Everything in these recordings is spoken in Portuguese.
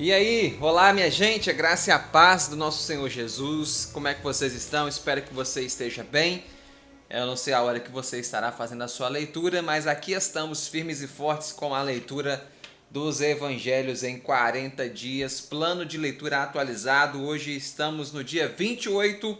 E aí, olá minha gente, a graça e a paz do nosso Senhor Jesus. Como é que vocês estão? Espero que você esteja bem. Eu não sei a hora que você estará fazendo a sua leitura, mas aqui estamos firmes e fortes com a leitura dos Evangelhos em 40 dias, plano de leitura atualizado. Hoje estamos no dia 28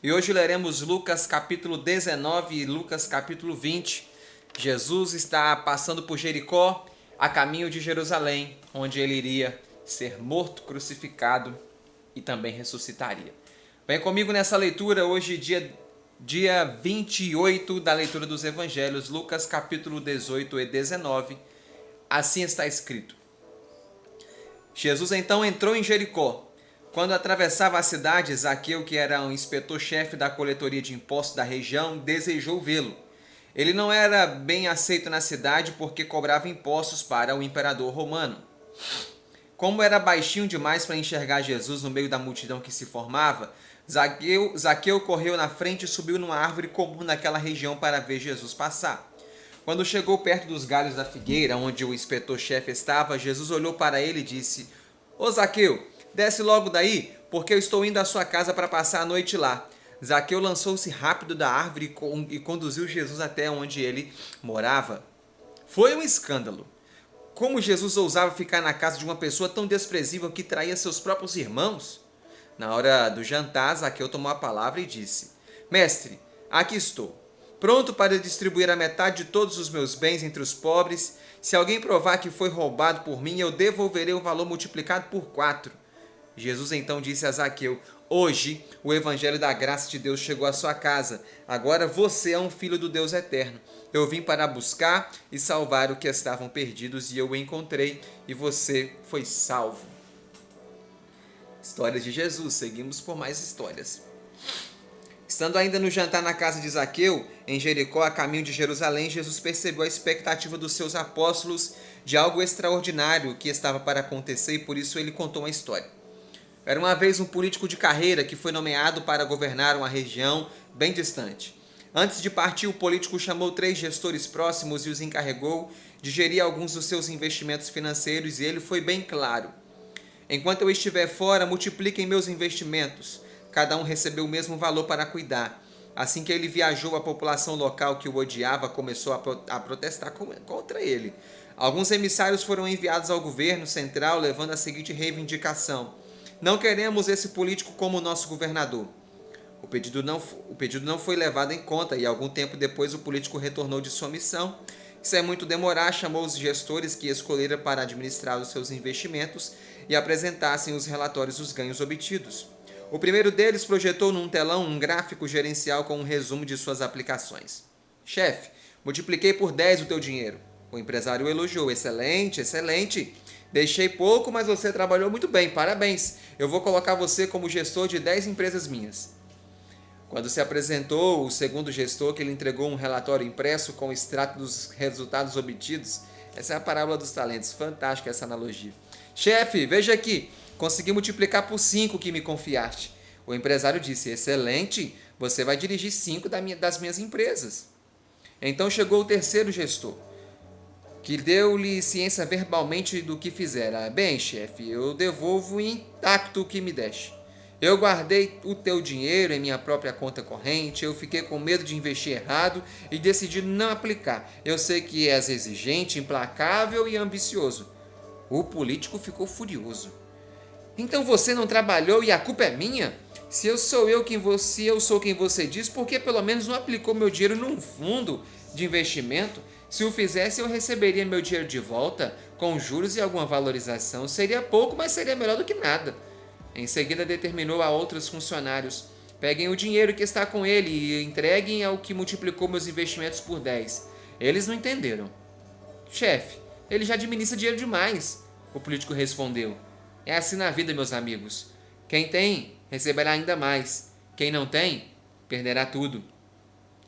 e hoje leremos Lucas capítulo 19 e Lucas capítulo 20. Jesus está passando por Jericó a caminho de Jerusalém, onde ele iria ser morto, crucificado e também ressuscitaria. Vem comigo nessa leitura hoje, dia 28 da leitura dos Evangelhos, Lucas capítulo 18 e 19. Assim está escrito: Jesus então entrou em Jericó. Quando atravessava a cidade, Zaqueu, que era um inspetor-chefe da coletoria de impostos da região, desejou vê-lo. Ele não era bem aceito na cidade porque cobrava impostos para o imperador romano. Como era baixinho demais para enxergar Jesus no meio da multidão que se formava, Zaqueu correu na frente e subiu numa árvore comum naquela região para ver Jesus passar. Quando chegou perto dos galhos da figueira, onde o inspetor-chefe estava, Jesus olhou para ele e disse: Ô Zaqueu, desce logo daí, porque eu estou indo à sua casa para passar a noite lá. Zaqueu lançou-se rápido da árvore e conduziu Jesus até onde ele morava. Foi um escândalo. Como Jesus ousava ficar na casa de uma pessoa tão desprezível que traía seus próprios irmãos? Na hora do jantar, Zaqueu tomou a palavra e disse: Mestre, aqui estou, pronto para distribuir a metade de todos os meus bens entre os pobres. Se alguém provar que foi roubado por mim, eu devolverei o valor multiplicado por 4. Jesus então disse a Zaqueu: Hoje o evangelho da graça de Deus chegou à sua casa. Agora você é um filho do Deus eterno. Eu vim para buscar e salvar o que estavam perdidos, e eu o encontrei, e você foi salvo. Histórias de Jesus. Seguimos por mais histórias. Estando ainda no jantar na casa de Zaqueu, em Jericó, a caminho de Jerusalém, Jesus percebeu a expectativa dos seus apóstolos de algo extraordinário que estava para acontecer, e por isso ele contou uma história. Era uma vez um político de carreira que foi nomeado para governar uma região bem distante. Antes de partir, o político chamou 3 gestores próximos e os encarregou de gerir alguns dos seus investimentos financeiros, e ele foi bem claro: enquanto eu estiver fora, multipliquem meus investimentos. Cada um recebeu o mesmo valor para cuidar. Assim que ele viajou, a população local que o odiava começou a protestar contra ele. Alguns emissários foram enviados ao governo central, levando a seguinte reivindicação: não queremos esse político como nosso governador. O pedido não foi levado em conta, e algum tempo depois o político retornou de sua missão. Sem muito demorar, chamou os gestores que escolheram para administrar os seus investimentos e apresentassem os relatórios dos ganhos obtidos. O primeiro deles projetou num telão um gráfico gerencial com um resumo de suas aplicações. Chefe, multipliquei por 10 o teu dinheiro. O empresário elogiou: excelente, excelente. Deixei pouco, mas você trabalhou muito bem, parabéns. Eu vou colocar você como gestor de 10 empresas minhas. Quando se apresentou o segundo gestor, que ele entregou um relatório impresso com o extrato dos resultados obtidos. Essa é a parábola dos talentos, fantástica essa analogia. Chefe, veja aqui, consegui multiplicar por 5 que me confiaste. O empresário disse: excelente, você vai dirigir 5 das minhas empresas. Então chegou o terceiro gestor, que deu-lhe ciência verbalmente do que fizera. Bem, chefe, eu devolvo intacto o que me deste. Eu guardei o teu dinheiro em minha própria conta corrente, eu fiquei com medo de investir errado e decidi não aplicar. Eu sei que és exigente, implacável e ambicioso. O político ficou furioso. Então você não trabalhou e a culpa é minha? Se eu sou quem você diz, por que pelo menos não aplicou meu dinheiro num fundo de investimento? Se o fizesse, eu receberia meu dinheiro de volta, com juros e alguma valorização. Seria pouco, mas seria melhor do que nada. Em seguida, determinou a outros funcionários: peguem o dinheiro que está com ele e entreguem ao que multiplicou meus investimentos por 10. Eles não entenderam. Chefe, ele já administra dinheiro demais, o político respondeu. É assim na vida, meus amigos. Quem tem, receberá ainda mais. Quem não tem, perderá tudo.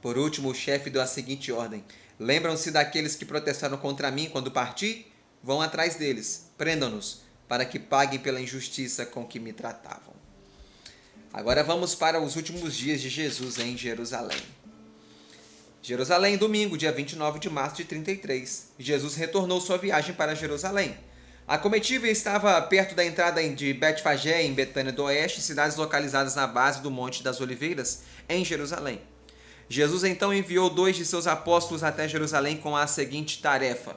Por último, o chefe deu a seguinte ordem: lembram-se daqueles que protestaram contra mim quando parti? Vão atrás deles, prendam-nos, para que paguem pela injustiça com que me tratavam. Agora vamos para os últimos dias de Jesus em Jerusalém. Jerusalém, domingo, dia 29 de março de 33. Jesus retornou sua viagem para Jerusalém. A comitiva estava perto da entrada de Betfagé, em Betânia do Oeste, cidades localizadas na base do Monte das Oliveiras, em Jerusalém. Jesus então enviou 2 de seus apóstolos até Jerusalém com a seguinte tarefa: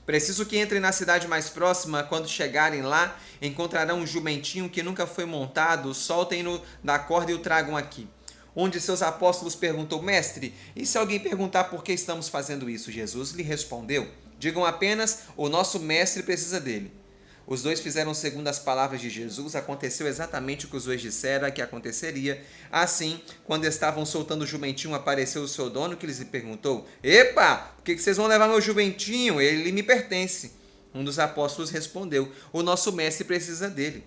preciso que entrem na cidade mais próxima. Quando chegarem lá, encontrarão um jumentinho que nunca foi montado. Soltem-no da corda e o tragam aqui. Um de seus apóstolos perguntou: mestre, e se alguém perguntar por que estamos fazendo isso? Jesus lhe respondeu: digam apenas, o nosso mestre precisa dele. Os 2 fizeram segundo as palavras de Jesus. Aconteceu exatamente o que os 2 disseram que aconteceria. Assim, quando estavam soltando o jumentinho, apareceu o seu dono, que lhes perguntou: epa, por que vocês vão levar meu jumentinho? Ele me pertence. Um dos apóstolos respondeu: o nosso mestre precisa dele.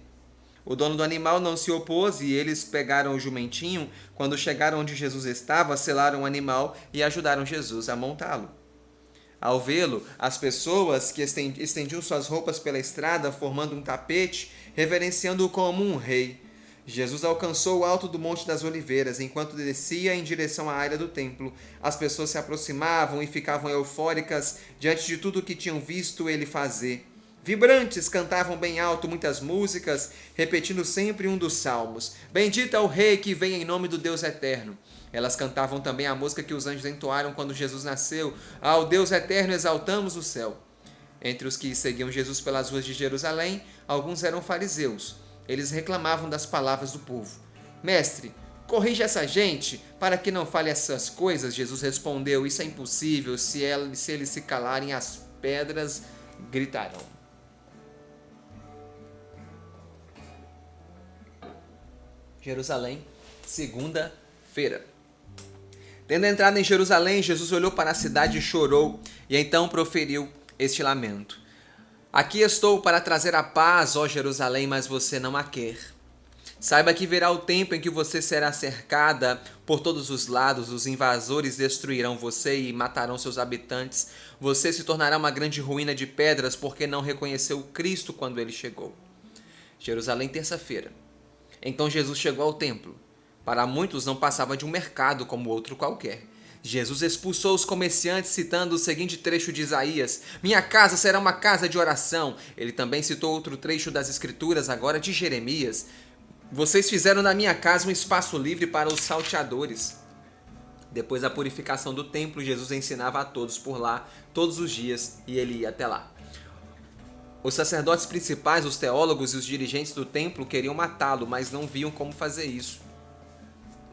O dono do animal não se opôs e eles pegaram o jumentinho. Quando chegaram onde Jesus estava, selaram o animal e ajudaram Jesus a montá-lo. Ao vê-lo, as pessoas que estendiam suas roupas pela estrada, formando um tapete, reverenciando-o como um rei. Jesus alcançou o alto do Monte das Oliveiras. Enquanto descia em direção à área do templo, as pessoas se aproximavam e ficavam eufóricas diante de tudo o que tinham visto ele fazer. Vibrantes, cantavam bem alto muitas músicas, repetindo sempre um dos salmos: bendito é o rei que vem em nome do Deus eterno. Elas cantavam também a música que os anjos entoaram quando Jesus nasceu: ao Deus eterno exaltamos o céu. Entre os que seguiam Jesus pelas ruas de Jerusalém, alguns eram fariseus. Eles reclamavam das palavras do povo: mestre, corrija essa gente para que não fale essas coisas. Jesus respondeu: isso é impossível. Se eles se calarem, as pedras gritarão. Jerusalém, segunda-feira. Tendo entrado em Jerusalém, Jesus olhou para a cidade e chorou, e então proferiu este lamento: aqui estou para trazer a paz, ó Jerusalém, mas você não a quer. Saiba que virá o tempo em que você será cercada por todos os lados. Os invasores destruirão você e matarão seus habitantes. Você se tornará uma grande ruína de pedras, porque não reconheceu o Cristo quando ele chegou. Jerusalém, terça-feira. Então Jesus chegou ao templo. Para muitos não passava de um mercado como outro qualquer. Jesus expulsou os comerciantes citando o seguinte trecho de Isaías: minha casa será uma casa de oração. Ele também citou outro trecho das Escrituras, agora de Jeremias: vocês fizeram da minha casa um espaço livre para os salteadores. Depois da purificação do templo, Jesus ensinava a todos por lá, todos os dias, e ele ia até lá. Os sacerdotes principais, os teólogos e os dirigentes do templo queriam matá-lo, mas não viam como fazer isso,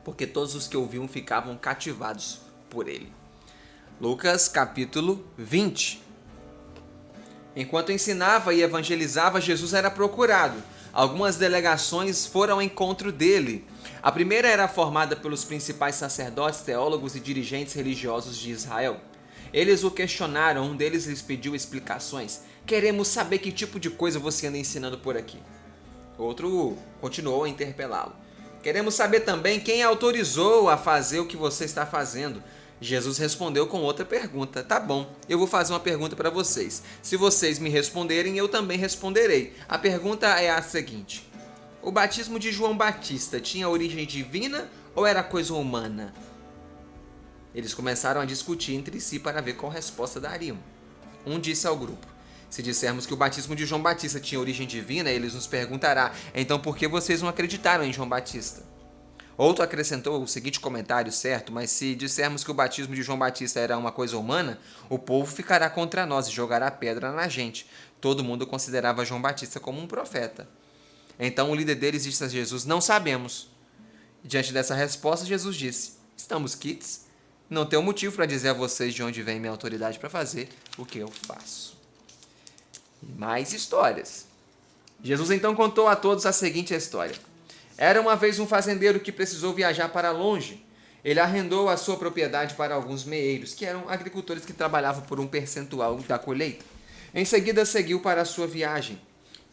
porque todos os que ouviam ficavam cativados por ele. Lucas capítulo 20. Enquanto ensinava e evangelizava, Jesus era procurado. Algumas delegações foram ao encontro dele. A primeira era formada pelos principais sacerdotes, teólogos e dirigentes religiosos de Israel. Eles o questionaram, um deles lhes pediu explicações. Queremos saber que tipo de coisa você anda ensinando por aqui. Outro continuou a interpelá-lo. Queremos saber também quem autorizou a fazer o que você está fazendo. Jesus respondeu com outra pergunta. Tá bom, eu vou fazer uma pergunta para vocês. Se vocês me responderem, eu também responderei. A pergunta é a seguinte: o batismo de João Batista tinha origem divina ou era coisa humana? Eles começaram a discutir entre si para ver qual resposta dariam. Um disse ao grupo: se dissermos que o batismo de João Batista tinha origem divina, ele nos perguntará: então por que vocês não acreditaram em João Batista? Outro acrescentou o seguinte comentário: certo, mas se dissermos que o batismo de João Batista era uma coisa humana, o povo ficará contra nós e jogará pedra na gente. Todo mundo considerava João Batista como um profeta. Então o líder deles disse a Jesus: não sabemos. Diante dessa resposta, Jesus disse: estamos quites. Não tenho motivo para dizer a vocês de onde vem minha autoridade para fazer o que eu faço. E mais histórias. Jesus então contou a todos a seguinte história. Era uma vez um fazendeiro que precisou viajar para longe. Ele arrendou a sua propriedade para alguns meeiros, que eram agricultores que trabalhavam por um percentual da colheita. Em seguida, seguiu para a sua viagem.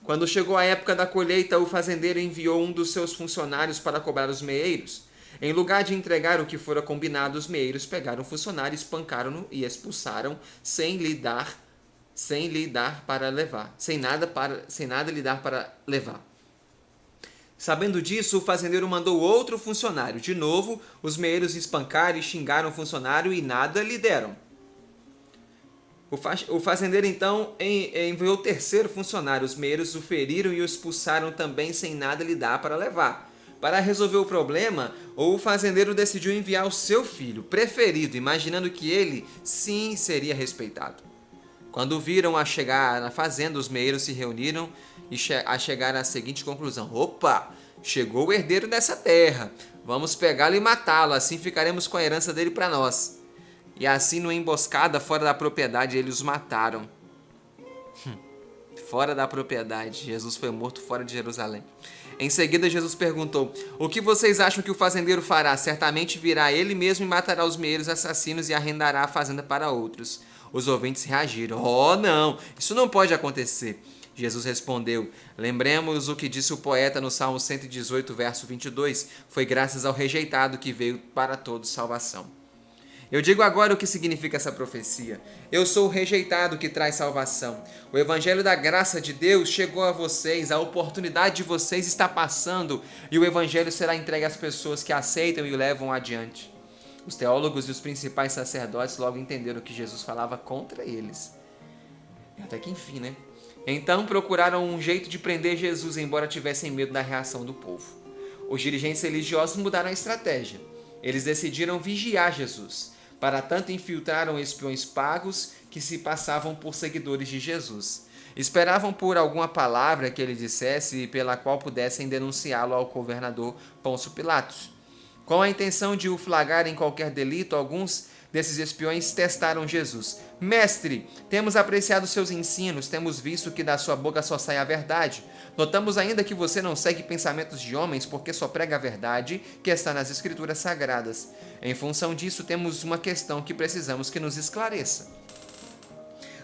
Quando chegou a época da colheita, o fazendeiro enviou um dos seus funcionários para cobrar os meeiros. Em lugar de entregar o que fora combinado, os meeiros pegaram o funcionário, espancaram-no e expulsaram sem nada lhe dar para levar. Sabendo disso, o fazendeiro mandou outro funcionário. De novo, os meeiros espancaram e xingaram o funcionário e nada lhe deram. O fazendeiro então enviou o terceiro funcionário. Os meeiros o feriram e o expulsaram também sem nada lhe dar para levar. Para resolver o problema, o fazendeiro decidiu enviar o seu filho preferido, imaginando que ele, sim, seria respeitado. Quando viram a chegar na fazenda, os meeiros se reuniram e chegaram à seguinte conclusão: opa, chegou o herdeiro dessa terra. Vamos pegá-lo e matá-lo, assim ficaremos com a herança dele para nós. E assim, numa emboscada fora da propriedade, eles os mataram. Fora da propriedade, Jesus foi morto fora de Jerusalém. Em seguida, Jesus perguntou: o que vocês acham que o fazendeiro fará? Certamente virá ele mesmo e matará os meeiros assassinos e arrendará a fazenda para outros. Os ouvintes reagiram: oh, não, isso não pode acontecer. Jesus respondeu: lembremos o que disse o poeta no Salmo 118, verso 22. Foi graças ao rejeitado que veio para todos salvação. Eu digo agora o que significa essa profecia. Eu sou o rejeitado que traz salvação. O evangelho da graça de Deus chegou a vocês, a oportunidade de vocês está passando e o evangelho será entregue às pessoas que aceitam e o levam adiante. Os teólogos e os principais sacerdotes logo entenderam que Jesus falava contra eles. Até que enfim, né? Então procuraram um jeito de prender Jesus, embora tivessem medo da reação do povo. Os dirigentes religiosos mudaram a estratégia. Eles decidiram vigiar Jesus. Para tanto, infiltraram espiões pagos que se passavam por seguidores de Jesus. Esperavam por alguma palavra que ele dissesse pela qual pudessem denunciá-lo ao governador Pôncio Pilatos. Com a intenção de o flagrar em qualquer delito, alguns desses espiões testaram Jesus. Mestre, temos apreciado seus ensinos, temos visto que da sua boca só sai a verdade. Notamos ainda que você não segue pensamentos de homens, porque só prega a verdade que está nas Escrituras Sagradas. Em função disso, temos uma questão que precisamos que nos esclareça.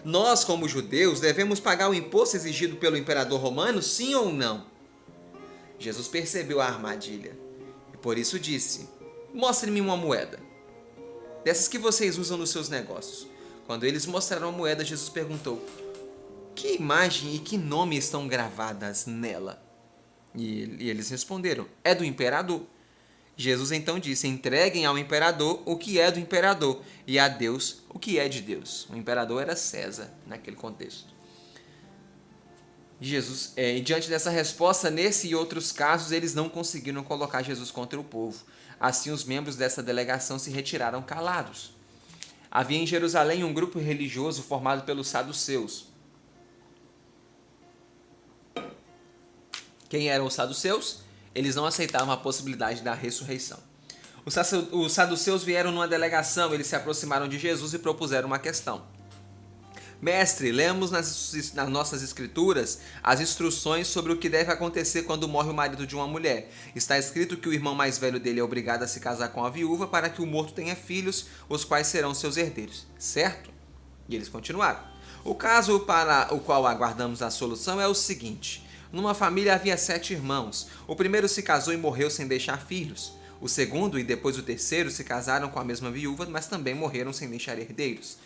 Nós, como judeus, devemos pagar o imposto exigido pelo imperador romano, sim ou não? Jesus percebeu a armadilha e por isso disse: mostre-me uma moeda, dessas que vocês usam nos seus negócios. Quando eles mostraram a moeda, Jesus perguntou: que imagem e que nome estão gravadas nela? E eles responderam: é do imperador. Jesus então disse: entreguem ao imperador o que é do imperador e a Deus o que é de Deus. O imperador era César naquele contexto. Jesus, diante dessa resposta, nesse e outros casos, eles não conseguiram colocar Jesus contra o povo. Assim, os membros dessa delegação se retiraram calados. Havia em Jerusalém um grupo religioso formado pelos saduceus. Quem eram os saduceus? Eles não aceitavam a possibilidade da ressurreição. Os saduceus vieram numa delegação, eles se aproximaram de Jesus e propuseram uma questão. Mestre, lemos nas nossas escrituras as instruções sobre o que deve acontecer quando morre o marido de uma mulher. Está escrito que o irmão mais velho dele é obrigado a se casar com a viúva para que o morto tenha filhos, os quais serão seus herdeiros, certo? E eles continuaram. O caso para o qual aguardamos a solução é o seguinte: numa família havia 7 irmãos. O primeiro se casou e morreu sem deixar filhos. O segundo e depois o terceiro se casaram com a mesma viúva, mas também morreram sem deixar herdeiros.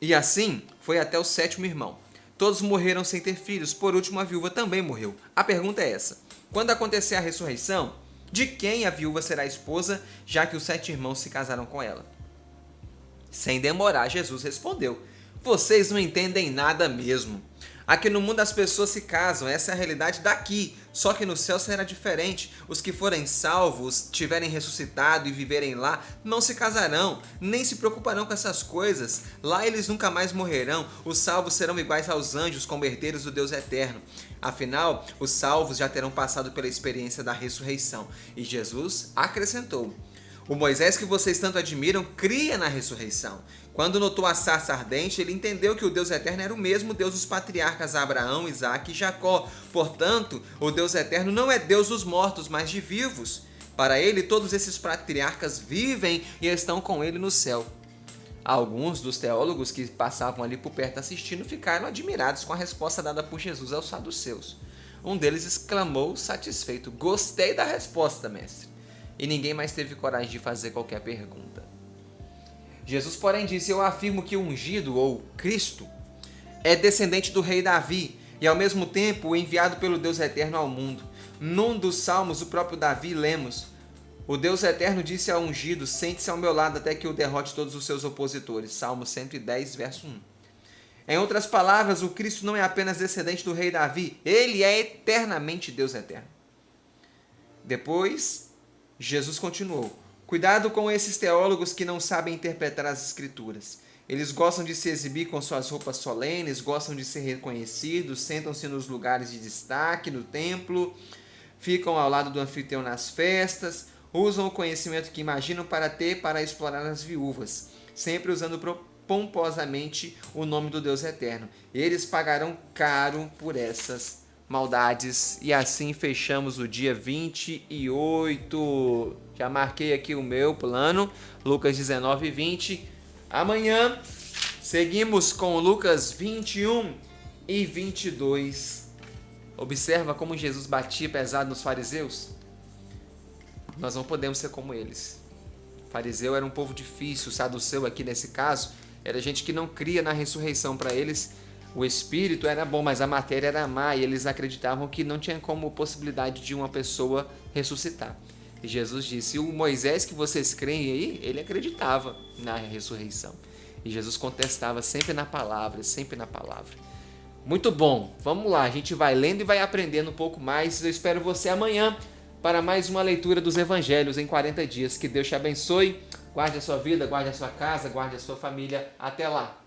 E assim foi até o 7º irmão. Todos morreram sem ter filhos, por último a viúva também morreu. A pergunta é essa: quando acontecer a ressurreição, de quem a viúva será esposa, já que os 7 irmãos se casaram com ela? Sem demorar, Jesus respondeu: vocês não entendem nada mesmo. Aqui no mundo as pessoas se casam, essa é a realidade daqui. Só que no céu será diferente. Os que forem salvos, tiverem ressuscitado e viverem lá, não se casarão, nem se preocuparão com essas coisas. Lá eles nunca mais morrerão. Os salvos serão iguais aos anjos, como herdeiros do Deus eterno. Afinal, os salvos já terão passado pela experiência da ressurreição. E Jesus acrescentou: o Moisés que vocês tanto admiram cria na ressurreição. Quando notou a sarça ardente, ele entendeu que o Deus eterno era o mesmo Deus dos patriarcas Abraão, Isaque e Jacó. Portanto, o Deus eterno não é Deus dos mortos, mas de vivos. Para ele, todos esses patriarcas vivem e estão com ele no céu. Alguns dos teólogos que passavam ali por perto assistindo ficaram admirados com a resposta dada por Jesus aos saduceus. Um deles exclamou satisfeito: gostei da resposta, mestre. E ninguém mais teve coragem de fazer qualquer pergunta. Jesus, porém, disse: eu afirmo que o ungido, ou Cristo, é descendente do rei Davi e, ao mesmo tempo, o enviado pelo Deus eterno ao mundo. Num dos salmos, o próprio Davi, lemos: O Deus eterno disse ao ungido: sente-se ao meu lado até que eu derrote todos os seus opositores. Salmo 110, verso 1. Em outras palavras, o Cristo não é apenas descendente do rei Davi, ele é eternamente Deus eterno. Depois, Jesus continuou: cuidado com esses teólogos que não sabem interpretar as escrituras. Eles gostam de se exibir com suas roupas solenes, gostam de ser reconhecidos, sentam-se nos lugares de destaque no templo, ficam ao lado do anfitrião nas festas, usam o conhecimento que imaginam para ter para explorar as viúvas, sempre usando pomposamente o nome do Deus eterno. Eles pagarão caro por essas maldades. E assim fechamos o dia 28. Já marquei aqui o meu plano, Lucas 19 e 20. Amanhã seguimos com Lucas 21 e 22. Observa como Jesus batia pesado nos fariseus. Nós não podemos ser como eles. O fariseu era um povo difícil, o saduceu aqui nesse caso era gente que não cria na ressurreição. Para eles o espírito era bom, mas a matéria era má, e eles acreditavam que não tinha como possibilidade de uma pessoa ressuscitar. E Jesus disse: o Moisés que vocês creem aí, ele acreditava na ressurreição. E Jesus contestava sempre na palavra, sempre na palavra. Muito bom, vamos lá, a gente vai lendo e vai aprendendo um pouco mais. Eu espero você amanhã para mais uma leitura dos Evangelhos em 40 dias. Que Deus te abençoe, guarde a sua vida, guarde a sua casa, guarde a sua família. Até lá!